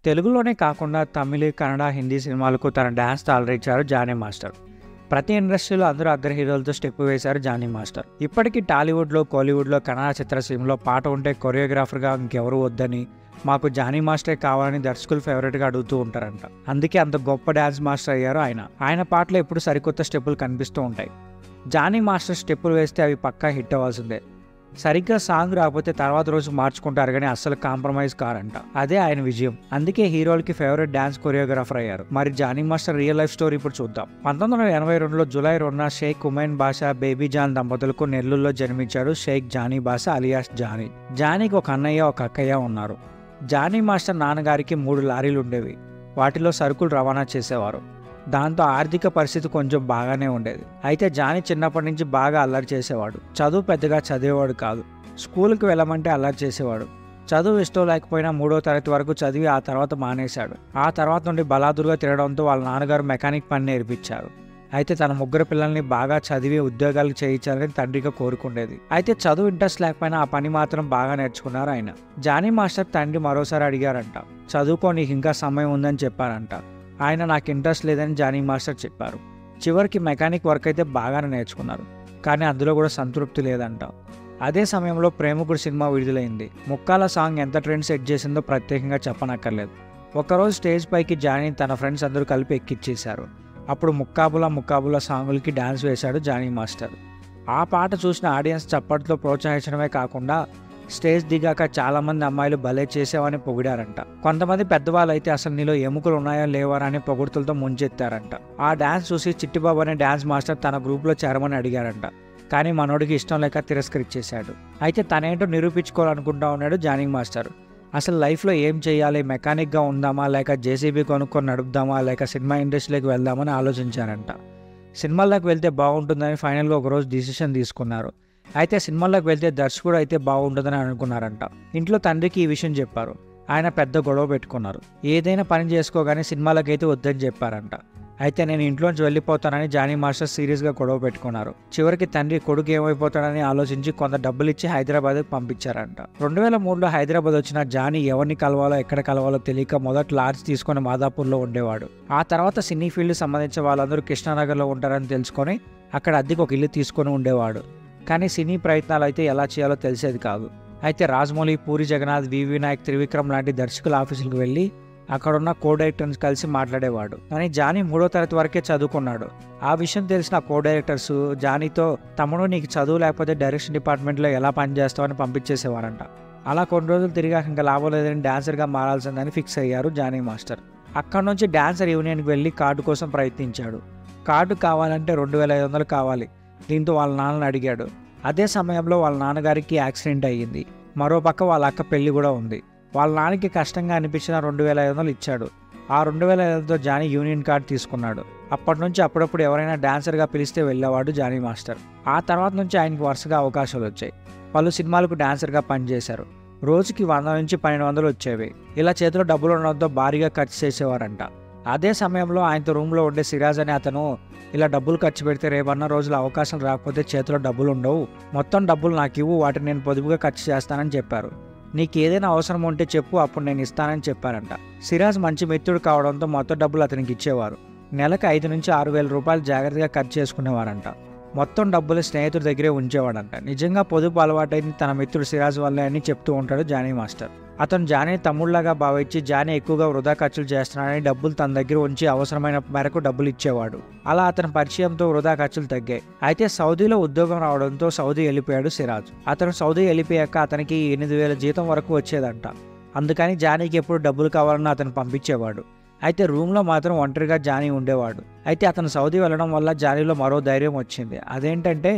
తెలుగులోనే కాకుండా తమిళ, కన్నడ, హిందీ సినిమాలకు తన డ్యాన్స్ అలరించారు జానీ మాస్టర్. ప్రతి ఇండస్ట్రీలో అందరూ అగ్ర హీరోలతో స్టెప్ వేశారు జానీ మాస్టర్. ఇప్పటికీ టాలీవుడ్లో, కోలీవుడ్లో, కన్నడ చిత్రసీమలో పాట ఉంటే కొరియోగ్రాఫర్గా ఇంకెవరు వద్దని, మాకు జానీ మాస్టరే కావాలని దర్శకులు ఫేవరెట్గా అడుగుతూ ఉంటారంట. అందుకే అంత గొప్ప డ్యాన్స్ మాస్టర్ అయ్యారు ఆయన. ఆయన పాటలో ఎప్పుడు సరికొత్త స్టెప్పులు కనిపిస్తూ ఉంటాయి. జానీ మాస్టర్ స్టెప్పులు వేస్తే అవి పక్కా హిట్ అవ్వాల్సిందే. సరిగ్గా సాంగ్ రాకపోతే తర్వాత రోజు మార్చుకుంటారు కానీ అస్సలు కాంప్రమైజ్ కారంట. అదే ఆయన విజయం. అందుకే హీరోలకి ఫేవరెట్ డాన్స్ కొరియోగ్రాఫర్ అయ్యారు. మరి Jani master real life story ఇప్పుడు చూద్దాం. 1982లో జూలై 2న షేక్ ఉమైన్ బాషా, బేబీ జాన్ దంపతులకు నెల్లూరులో జన్మించాడు షేక్ జానీ బాషా అలియాస్ జానీ. జానీకి ఒక అన్నయ్య, ఒక అక్కయ్య ఉన్నారు. జానీ మాస్టర్ నాన్నగారికి 3 లారీలు ఉండేవి. వాటిలో సరుకులు రవాణా చేసేవారు. దాంతో ఆర్థిక పరిస్థితి కొంచెం బాగానే ఉండేది. అయితే జానీ చిన్నప్పటి నుంచి బాగా అల్లరి చేసేవాడు. చదువు పెద్దగా చదివేవాడు కాదు. స్కూల్కి వెళ్ళమంటే అల్లరి చేసేవాడు. చదువు ఇష్టం లేకపోయినా 3వ తరగతి వరకు చదివి ఆ తర్వాత మానేశాడు. ఆ తర్వాత నుండి బలాదురుగా తిరగడంతో వాళ్ళ నాన్నగారు మెకానిక్ పని నేర్పించారు. అయితే తన 3 పిల్లల్ని బాగా చదివి ఉద్యోగాలు చేయించాలని తండ్రిగా కోరుకుండేది. అయితే చదువు ఇంట్రెస్ట్ లేకపోయినా ఆ పని మాత్రం బాగా నేర్చుకున్నారు ఆయన. జానీ మాస్టర్ తండ్రి మరోసారి అడిగారంట. చదువుకో, నీకు ఇంకా సమయం ఉందని చెప్పారంట. ఆయన నాకు ఇంట్రెస్ట్ లేదని జానీ మాస్టర్ చెప్పారు. చివరికి మెకానిక్ వర్క్ అయితే బాగానే నేర్చుకున్నారు. కానీ అందులో కూడా సంతృప్తి లేదంట. అదే సమయంలో ప్రేమికుడు సినిమా విడుదలైంది. ముక్కాల సాంగ్ ఎంత ట్రెండ్ సెట్ చేసిందో ప్రత్యేకంగా చెప్పనక్కర్లేదు. ఒకరోజు స్టేజ్ పైకి జానీ తన ఫ్రెండ్స్ అందరూ కలిపి ఎక్కిచ్చేశారు. అప్పుడు ముక్కాబులా సాంగులకి డాన్స్ వేశాడు జానీ మాస్టర్. ఆ పాట చూసిన ఆడియన్స్ చప్పట్తో ప్రోత్సహించడమే కాకుండా స్టేజ్ దిగాక చాలామంది అమ్మాయిలు భలే చేసావని పొగిడారంట. కొంతమంది పెద్దవాళ్ళు అయితే అసలు నీలో ఎముకలు ఉన్నాయా లేవా అని పొగుడుతులతో ముంచెత్తారంట. ఆ డాన్స్ చూసి చిట్టిబాబు అనే డాన్స్ మాస్టర్ తన గ్రూప్లో చేరమని అడిగారంట. కానీ మనోడికి ఇష్టం లేక తిరస్కరించేశాడు. అయితే తనేంటో నిరూపించుకోవాలనుకుంటా ఉన్నాడు జానీ మాస్టర్. అసలు లైఫ్లో ఏం చేయాలి, మెకానిక్గా ఉందామా, లేక జేసీబీ కొనుక్కొని నడుపుదామా, లేక సినిమా ఇండస్ట్రీలోకి వెళ్దామని ఆలోచించారంట. సినిమాల్లోకి వెళ్తే బాగుంటుందని ఫైనల్గా ఒకరోజు డిసిషన్ తీసుకున్నారు. అయితే సినిమాల్లోకి వెళ్తే దర్శకుడు అయితే బాగుంటుందని అనుకున్నారంట. ఇంట్లో తండ్రికి ఈ విషయం చెప్పారు. ఆయన పెద్ద గొడవ పెట్టుకున్నారు. ఏదైనా పని చేసుకోగానే సినిమాలకు అయితే వద్దని చెప్పారంట. అయితే నేను ఇంట్లోంచి వెళ్ళిపోతానని జానీ మాస్టర్ సీరియస్గా గొడవ పెట్టుకున్నారు. చివరికి తండ్రి కొడుకు ఏమైపోతాడని ఆలోచించి కొంత డబ్బులు ఇచ్చి హైదరాబాద్కి పంపించారంట. 2003లో హైదరాబాద్ వచ్చిన జానీ ఎవరిని కలవాలో, ఎక్కడ కలవాలో తెలియక మొదట లాడ్జ్ తీసుకుని మాదాపూర్లో ఉండేవాడు. ఆ తర్వాత సినీ ఫీల్డ్ సంబంధించిన వాళ్ళందరూ కృష్ణానగర్లో ఉంటారని తెలుసుకొని అక్కడ అద్దెకి ఒక ఇల్లు తీసుకొని ఉండేవాడు. కానీ సినీ ప్రయత్నాలు అయితే ఎలా చేయాలో తెలిసేది కాదు. అయితే రాజమౌళి, పూరి జగన్నాథ్, వివి నాయక్, త్రివిక్రమ్ లాంటి దర్శకుల ఆఫీసులకు వెళ్ళి అక్కడున్న కో డైరెక్టర్స్ కలిసి మాట్లాడేవాడు. కానీ జానీ 3వ తరగతి వరకే చదువుకున్నాడు. ఆ విషయం తెలిసిన కో డైరెక్టర్స్ జానీతో, తమ్ముడు నీకు చదువు లేకపోతే డైరెక్షన్ డిపార్ట్మెంట్లో ఎలా పనిచేస్తావని పంపించేసేవారంట. అలా కొన్ని రోజులు తిరిగాక ఇంకా లాభం లేదని డాన్సర్గా మారాల్సిందని ఫిక్స్ అయ్యారు జానీ మాస్టర్. అక్కడ నుంచి డాన్సర్ యూనియన్కి వెళ్ళి కార్డు కోసం ప్రయత్నించాడు. కార్డు కావాలంటే 2500 కావాలి. దీంతో వాళ్ళ నాన్నని అడిగాడు. అదే సమయంలో వాళ్ళ నాన్నగారికి యాక్సిడెంట్ అయ్యింది. మరోపక్క వాళ్ళ అక్క పెళ్లి కూడా ఉంది. వాళ్ళ నాన్నకి కష్టంగా అనిపించిన 2500 ఇచ్చాడు. ఆ 2500తో జానీ యూనియన్ కార్డు తీసుకున్నాడు. అప్పటి నుంచి అప్పుడప్పుడు ఎవరైనా డాన్సర్గా పిలిస్తే వెళ్ళేవాడు జానీ మాస్టర్. ఆ తర్వాత నుంచి ఆయనకు వరుసగా అవకాశాలు వచ్చాయి. పలు సినిమాలకు డాన్సర్గా పనిచేశారు. రోజుకి 100 నుంచి 1200 వచ్చేవి. ఇలా చేతిలో డబ్బులు ఉండడంతో భారీగా ఖర్చు చేసేవారంట. అదే సమయంలో ఆయనతో రూమ్లో ఉండే సిరాజ్ అనే అతను, ఇలా డబ్బులు ఖర్చు పెడితే రేపన్న రోజులు అవకాశం రాకపోతే చేతిలో డబ్బులు ఉండవు, మొత్తం డబ్బులు నాకు ఇవ్వు, వాటిని నేను పొదుపుగా ఖర్చు చేస్తానని చెప్పారు. నీకు ఏదైనా అవసరం ఉంటే చెప్పు, అప్పుడు నేను ఇస్తానని చెప్పారంట. సిరాజ్ మంచి మిత్రుడు కావడంతో మొత్తం డబ్బులు అతనికి ఇచ్చేవారు. నెలకు 5 నుంచి 6,000 రూపాయలు జాగ్రత్తగా ఖర్చు చేసుకునేవారంట. మొత్తం డబ్బులు స్నేహితుడి దగ్గరే ఉంచేవాడంట. నిజంగా పొదుపు అలవాటైంది తన మిత్రుడు సిరాజ్ వల్లే అని చెప్తూ ఉంటాడు జానీ మాస్టర్. అతను జానీ తమ్ముళ్లాగా భావించి జానీ ఎక్కువగా వృధా ఖర్చులు చేస్తున్నాడని డబ్బులు తన దగ్గర ఉంచి అవసరమైన మేరకు డబ్బులు ఇచ్చేవాడు. అలా అతని పరిచయంతో వృధా ఖర్చులు తగ్గాయి. అయితే సౌదీలో ఉద్యోగం రావడంతో సౌదీ వెళ్ళిపోయాడు సిరాజ్. అతను సౌదీ వెళ్ళిపోయాక అతనికి 8,000 జీతం వరకు వచ్చేదంట. అందుకని జానీకి ఎప్పుడు డబ్బులు కావాలన్నా అతను పంపించేవాడు. అయితే రూమ్లో మాత్రం ఒంటరిగా జానీ ఉండేవాడు. అయితే అతను సౌదీ వెళ్ళడం వల్ల జానీలో మరో ధైర్యం వచ్చింది. అదేంటంటే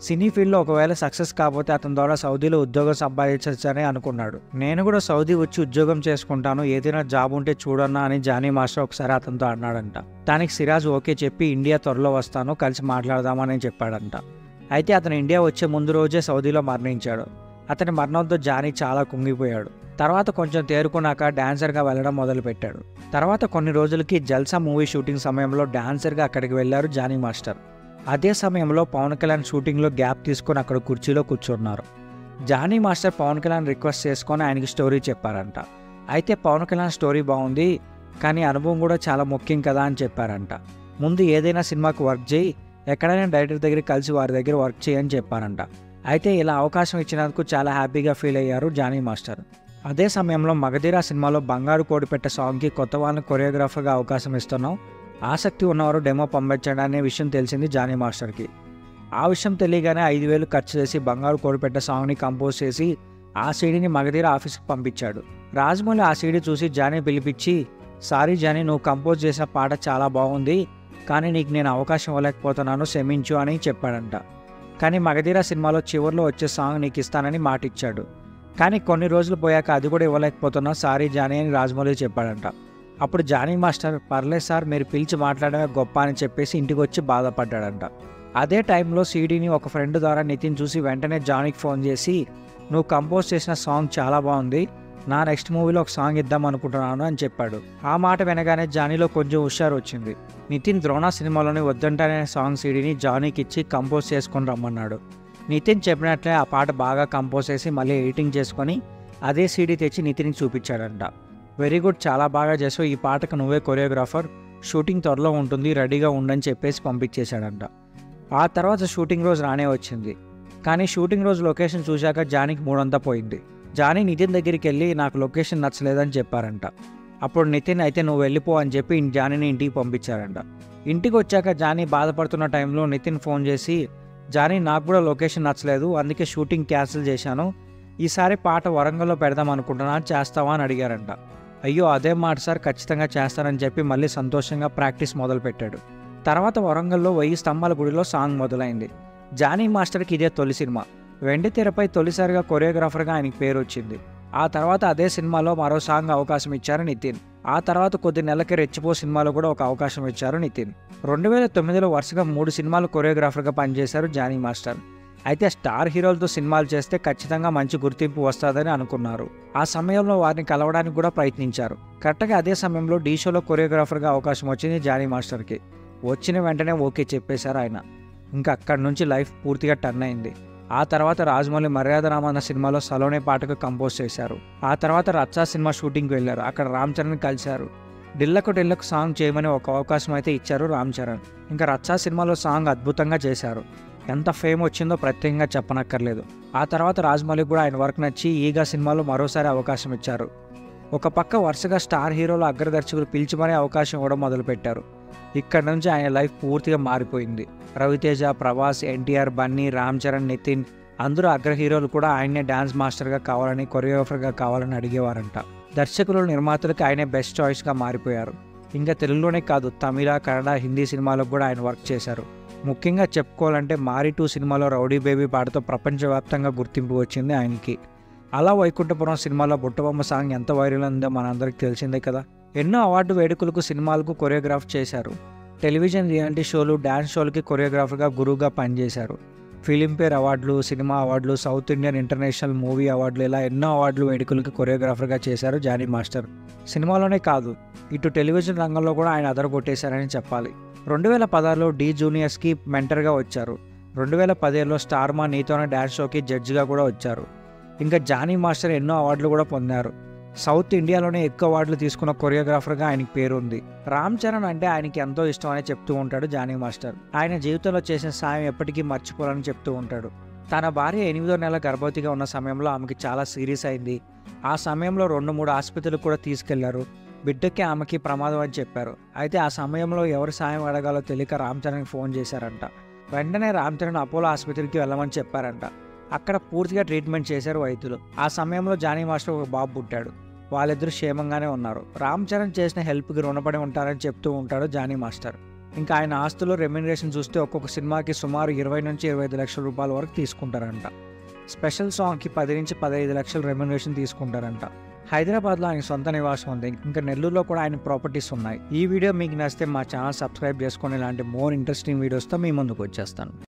సినీ ఫీల్డ్లో ఒకవేళ సక్సెస్ కాకపోతే అతని ద్వారా సౌదీలో ఉద్యోగం సంపాదించని అనుకున్నాడు. నేను కూడా సౌదీ వచ్చి ఉద్యోగం చేసుకుంటాను, ఏదైనా జాబ్ ఉంటే చూడన్నా అని జానీ మాస్టర్ ఒకసారి అతనితో అన్నాడంట. దానికి సిరాజ్ ఓకే చెప్పి ఇండియా త్వరలో వస్తాను, కలిసి మాట్లాడదామని చెప్పాడంట. అయితే అతను ఇండియా వచ్చే ముందు రోజే సౌదీలో మరణించాడు. అతని మరణంతో జానీ చాలా కుంగిపోయాడు. తర్వాత కొంచెం తేరుకున్నాక డాన్సర్గా వెళ్ళడం మొదలుపెట్టాడు. తర్వాత కొన్ని రోజులకి జల్సా మూవీ షూటింగ్ సమయంలో డాన్సర్గా అక్కడికి వెళ్ళారు జానీ మాస్టర్. అదే సమయంలో పవన్ కళ్యాణ్ షూటింగ్లో గ్యాప్ తీసుకొని అక్కడ కుర్చీలో కూర్చున్నారు. జానీ మాస్టర్ పవన్ కళ్యాణ్ రిక్వెస్ట్ చేసుకొని ఆయనకి స్టోరీ చెప్పారంట. అయితే పవన్ కళ్యాణ్ స్టోరీ బాగుంది, కానీ అనుభవం కూడా చాలా ముఖ్యం కదా అని చెప్పారంట. ముందు ఏదైనా సినిమాకు వర్క్ చేయి, ఎక్కడైనా డైరెక్టర్ దగ్గర కలిసి వారి దగ్గర వర్క్ చేయని చెప్పారంట. అయితే ఇలా అవకాశం ఇచ్చినందుకు చాలా హ్యాపీగా ఫీల్ అయ్యారు జానీ మాస్టర్. అదే సమయంలో మగధీర సినిమాలో బంగారు కోడిపెట్ట సాంగ్కి కొత్త వాళ్ళని కొరియోగ్రాఫర్గా అవకాశం ఇస్తున్నాం, ఆసక్తి ఉన్నవారు డెమో పంపించండి అనే విషయం తెలిసింది జానీ మాస్టర్కి. ఆ విషయం తెలియగానే 5,000 ఖర్చు చేసి బంగారు కోడిపెట్ట సాంగ్ని కంపోజ్ చేసి ఆ సీడీని మగధీర ఆఫీస్కి పంపించాడు. రాజమౌళి ఆ సీడీ చూసి జానీ పిలిపించి, సారీ జానీ, నువ్వు కంపోజ్ చేసిన పాట చాలా బాగుంది, కానీ నీకు నేను అవకాశం ఇవ్వలేకపోతున్నాను, క్షమించు అని చెప్పాడంట. కానీ మగధీర సినిమాలో చివరిలో వచ్చే సాంగ్ నీకు ఇస్తానని మాట ఇచ్చాడు. కానీ కొన్ని రోజులు పోయాక అది కూడా ఇవ్వలేకపోతున్నా, సారీ జానీ అని రాజమౌళి చెప్పాడంట. అప్పుడు జానీ మాస్టర్, పర్లేదు సార్, మీరు పిలిచి మాట్లాడమే గొప్ప అని చెప్పేసి ఇంటికి వచ్చి బాధపడ్డాడంట. అదే టైంలో సీడీని ఒక ఫ్రెండ్ ద్వారా నితిన్ చూసి వెంటనే జానీకి ఫోన్ చేసి, నువ్వు కంపోజ్ చేసిన సాంగ్ చాలా బాగుంది, నా నెక్స్ట్ మూవీలో ఒక సాంగ్ ఇద్దాం అనుకుంటున్నాను అని చెప్పాడు. ఆ మాట వినగానే జానీలో కొంచెం హుషారు వచ్చింది. నితిన్ ద్రోణ సినిమాలోని వద్దంటనే సాంగ్ సీడీని జానీకి ఇచ్చి కంపోజ్ చేసుకొని రమ్మన్నాడు. నితిన్ చెప్పినట్లే ఆ పాట బాగా కంపోజ్ చేసి మళ్ళీ ఎడిటింగ్ చేసుకొని అదే సీడీ తెచ్చి నితిన్కి చూపించాడంట. వెరీ గుడ్, చాలా బాగా చేసావు, ఈ పాటకు నువ్వే కొరియోగ్రాఫర్, షూటింగ్ త్వరలో ఉంటుంది, రెడీగా ఉండని చెప్పేసి పంపించేశాడంట. ఆ తర్వాత షూటింగ్ రోజు రానే వచ్చింది. కానీ షూటింగ్ రోజు లొకేషన్ చూశాక జానీకి మూడంతా పోయింది. జానీ నితిన్ దగ్గరికి వెళ్ళి నాకు లొకేషన్ నచ్చలేదని చెప్పారంట. అప్పుడు నితిన్, అయితే నువ్వు వెళ్ళిపో అని చెప్పి జానీని ఇంటికి పంపించారంట. ఇంటికి వచ్చాక జానీ బాధపడుతున్న టైంలో నితిన్ ఫోన్ చేసి, జానీ, నాకు కూడా లొకేషన్ నచ్చలేదు, అందుకే షూటింగ్ క్యాన్సిల్ చేశాను, ఈసారి పాట వరంగల్లో పెడదాం అనుకుంటున్నా, చేస్తావా అని అడిగారంట. అయ్యో అదే మాట సార్, ఖచ్చితంగా చేస్తానని చెప్పి మళ్ళీ సంతోషంగా ప్రాక్టీస్ మొదలుపెట్టాడు. తర్వాత వరంగల్లో 1000 స్తంభాల గుడిలో సాంగ్ మొదలైంది. జానీ మాస్టర్కి ఇదే తొలి సినిమా. వెండి తెరపై తొలిసారిగా కొరియోగ్రాఫర్గా ఆయనకి పేరు వచ్చింది. ఆ తర్వాత అదే సినిమాలో మరో సాంగ్ అవకాశం ఇచ్చారు నితిన్. ఆ తర్వాత కొద్ది నెలలకి రెచ్చిపో సినిమాలో కూడా ఒక అవకాశం ఇచ్చారు నితిన్. 2009లో వరుసగా 3 సినిమాలు కొరియోగ్రాఫర్గా పనిచేశారు జానీ మాస్టర్. అయితే స్టార్ హీరోలతో సినిమాలు చేస్తే ఖచ్చితంగా మంచి గుర్తింపు వస్తుందని అనుకున్నారు. ఆ సమయంలో వారిని కలవడానికి కూడా ప్రయత్నించారు. కరెక్ట్గా అదే సమయంలో ఢీ షోలో కొరియోగ్రాఫర్గా అవకాశం వచ్చింది జానీ మాస్టర్కి. వచ్చిన వెంటనే ఓకే చెప్పేశారు ఆయన. ఇంకా అక్కడి నుంచి లైఫ్ పూర్తిగా టర్న్ అయింది. ఆ తర్వాత రాజమౌళి మర్యాద రామన్న సినిమాలో సలోనే పాటకు కంపోజ్ చేశారు. ఆ తర్వాత రచ్చా సినిమా షూటింగ్కి వెళ్ళారు. అక్కడ రామ్ చరణ్ కలిశారు. ఢిల్లకు సాంగ్ చేయమని ఒక అవకాశం అయితే ఇచ్చారు రామ్ చరణ్. ఇంకా రచ్చా సినిమాలో సాంగ్ అద్భుతంగా చేశారు. ఎంత ఫేమ్ వచ్చిందో ప్రత్యేకంగా చెప్పనక్కర్లేదు. ఆ తర్వాత రాజమౌళి కూడా ఆయన వర్క్ నచ్చి ఈగా సినిమాలో మరోసారి అవకాశం ఇచ్చారు. ఒక పక్క వరుసగా స్టార్ హీరోల అగ్రదర్శకులు పిలిచి మరీ అవకాశం ఇవ్వడం మొదలుపెట్టారు. ఇక్కడ నుంచి ఆయన లైఫ్ పూర్తిగా మారిపోయింది. రవితేజ, ప్రభాస్, ఎన్టీఆర్, బన్నీ, రామ్ చరణ్, నితిన్ అందరూ అగ్ర హీరోలు కూడా ఆయనే డాన్స్ మాస్టర్గా కావాలని, కొరియోగ్రాఫర్గా కావాలని అడిగేవారంట. దర్శకులు, నిర్మాతలకు ఆయనే బెస్ట్ చాయిస్గా మారిపోయారు. ఇంకా తెలుగులోనే కాదు, తమిళ, కన్నడ, హిందీ సినిమాలకు కూడా ఆయన వర్క్ చేశారు. ముఖ్యంగా చెప్పుకోవాలంటే మారి 2 సినిమాలో రౌడీ బేబీ పాటతో ప్రపంచవ్యాప్తంగా గుర్తింపు వచ్చింది ఆయనకి. అలా వైకుంఠపురం సినిమాలో బుట్టబొమ్మ సాంగ్ ఎంత వైరల్ ఉందో మనందరికీ తెలిసిందే కదా. ఎన్నో అవార్డు వేడుకలకు, సినిమాలకు కొరియోగ్రాఫ్ చేశారు. టెలివిజన్ రియాలిటీ షోలు, డ్యాన్స్ షోలకి కొరియోగ్రాఫర్గా గురువుగా పనిచేశారు. ఫిలింఫేర్ అవార్డులు, సినిమా అవార్డులు, సౌత్ ఇండియన్ ఇంటర్నేషనల్ మూవీ అవార్డులు, ఇలా ఎన్నో అవార్డులు వేడుకలకి కొరియోగ్రాఫర్గా చేశారు జానీ మాస్టర్. సినిమాలోనే కాదు, ఇటు టెలివిజన్ రంగంలో కూడా ఆయన అదరగొట్టేశారని చెప్పాలి. 2016లో డి జూనియర్స్కి మెంటర్గా వచ్చారు. 2017లో స్టార్ మా నీతోనే డ్యాన్స్ షోకి జడ్జిగా కూడా వచ్చారు. ఇంకా జానీ మాస్టర్ ఎన్నో అవార్డులు కూడా పొందారు. సౌత్ ఇండియాలోనే ఎక్కువ అవార్డులు తీసుకున్న కొరియోగ్రాఫర్గా ఆయనకి పేరుంది. రామ్ చరణ్ అంటే ఆయనకి ఎంతో ఇష్టం అని చెప్తూ ఉంటాడు జానీ మాస్టర్. ఆయన జీవితంలో చేసిన సాయం ఎప్పటికీ మర్చిపోవాలని చెప్తూ ఉంటాడు. తన భార్య 8వ నెల గర్భవతిగా ఉన్న సమయంలో ఆమెకి చాలా సీరియస్ అయింది. ఆ సమయంలో 2-3 ఆసుపత్రులకు కూడా తీసుకెళ్లారు. బిడ్డకి ఆమెకి ప్రమాదం అని చెప్పారు. అయితే ఆ సమయంలో ఎవరి సాయం అడగాలో తెలియక రామ్ చరణ్కి ఫోన్ చేశారంట. వెంటనే రామ్ చరణ్ అపోలో ఆసుపత్రికి వెళ్ళమని చెప్పారంట. అక్కడ పూర్తిగా ట్రీట్మెంట్ చేశారు వైద్యులు. ఆ సమయంలో జానీ మాస్టర్ ఒక బాబు పుట్టాడు. వాళ్ళిద్దరూ క్షేమంగానే ఉన్నారు. రామ్ చరణ్ చేసిన హెల్ప్కి రుణపడి ఉంటారని చెప్తూ ఉంటాడు జానీ మాస్టర్. ఇంకా ఆయన ఆస్తులు, రెమ్యునరేషన్ చూస్తే ఒక్కొక్క సినిమాకి సుమారు 20 నుంచి 25 లక్షల రూపాయల వరకు తీసుకుంటారంట. స్పెషల్ సాంగ్కి 10 నుంచి 15 లక్షల రెమ్యునరేషన్ తీసుకుంటారంట. హైదరాబాద్లో ఆయన సొంత నివాసం ఉంది. ఇంకా నెల్లూరులో కూడా ఆయన ప్రాపర్టీస్ ఉన్నాయి. ఈ వీడియో మీకు నచ్చితే మా ఛానల్ సబ్స్క్రైబ్ చేసుకొని ఇలాంటి మోర్ ఇంట్రెస్టింగ్ వీడియోస్తో మీ ముందుకు వచ్చేస్తాను.